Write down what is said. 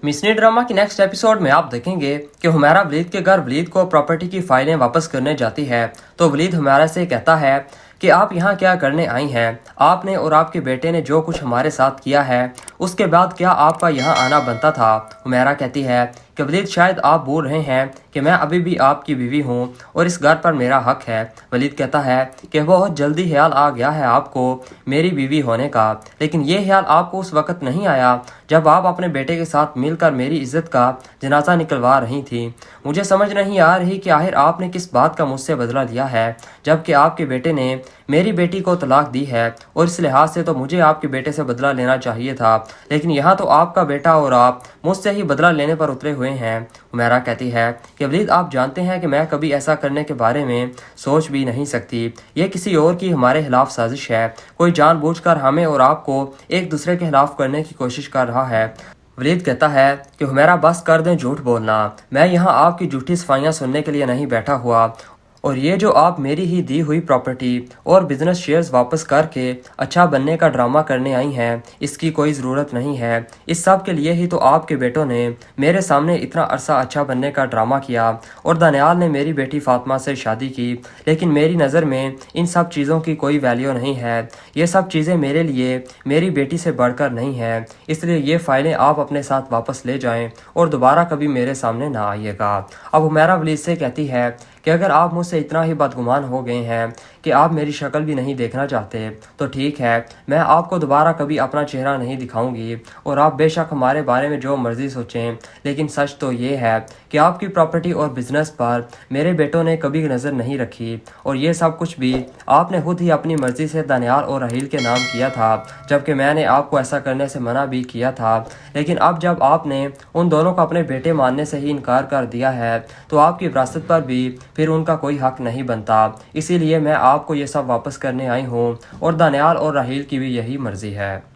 मिसनी drama की next episode में आप देखेंगे कि हुमैरा वलीद के घर वलीद को प्रॉपर्टी की फाइलें वापस करने जाती है तो वलीद हुमैरा से कहता है कि आप यहाँ क्या करने आई हैं। आपने और आपके बेटे ने जो कुछ हमारे साथ किया है उसके बाद क्या आपका यहाँ आना बनता था। हुमैरा कहती है कि वलीद शायद आप बोल रहे हैं कि मैं अभी भी आपकी बीवी हूँ और इस घर पर मेरा हक है। वलीद कहता है कि बहुत जल्दी ख्याल आ गया है आपको मेरी बीवी होने का, लेकिन ये ख्याल आपको उस वक्त नहीं आया जब आप अपने बेटे के साथ मिलकर मेरी इज्जत का जनाजा निकलवा रही थी। मुझे समझ नहीं आ रही कि आखिर आपने किस बात का मुझसे बदला लिया है जबकि आपके बेटे ने मेरी बेटी को तलाक दी है, और इस लिहाज से तो मुझे आपके बेटे से बदला लेना चाहिए था, लेकिन यहाँ तो आपका बेटा और आप मुझसे ही बदला लेने पर उतरे हुए हैं। हुमैरा कहती है कि वलीद आप जानते हैं कि मैं कभी ऐसा करने के बारे में सोच भी नहीं सकती। ये किसी और की हमारे खिलाफ साजिश है, कोई जानबूझकर हमें और आपको एक दूसरे के खिलाफ करने की कोशिश कर रहा है। वलीद कहता है कि हुमैरा बस कर दें झूठ बोलना, मैं यहाँ आपकी झूठी सफाइयाँ सुनने के लिए नहीं बैठा हुआ, और ये जो आप मेरी ही दी हुई प्रॉपर्टी और बिजनेस शेयर्स वापस करके अच्छा बनने का ड्रामा करने आई हैं, इसकी कोई ज़रूरत नहीं है। इस सब के लिए ही तो आपके बेटों ने मेरे सामने इतना अरसा अच्छा बनने का ड्रामा किया और दानियाल ने मेरी बेटी फातिमा से शादी की, लेकिन मेरी नज़र में इन सब चीज़ों की कोई वैल्यू नहीं है। ये सब चीज़ें मेरे लिए मेरी बेटी से बढ़कर नहीं है, इसलिए ये फ़ाइलें आप अपने साथ वापस ले जाएं और दोबारा कभी मेरे सामने ना आइएगा। अब हुमैरा वलीद से कहती है कि अगर आप मुझसे इतना ही बदगुमान हो गए हैं कि आप मेरी शक्ल भी नहीं देखना चाहते तो ठीक है, मैं आपको दोबारा कभी अपना चेहरा नहीं दिखाऊंगी और आप बेशक हमारे बारे में जो मर्ज़ी सोचें, लेकिन सच तो ये है कि आपकी प्रॉपर्टी और बिजनेस पर मेरे बेटों ने कभी नज़र नहीं रखी, और ये सब कुछ भी आपने खुद ही अपनी मर्ज़ी से दानियाल और राहील के नाम किया था, जबकि मैंने आपको ऐसा करने से मना भी किया था। लेकिन अब जब आपने उन दोनों को अपने बेटे मानने से ही इनकार कर दिया है तो आपकी विरासत पर भी फिर उनका कोई हक नहीं बनता। इसीलिए मैं आपको ये सब वापस करने आई हूँ और दानियाल और राहील की भी यही मर्ज़ी है।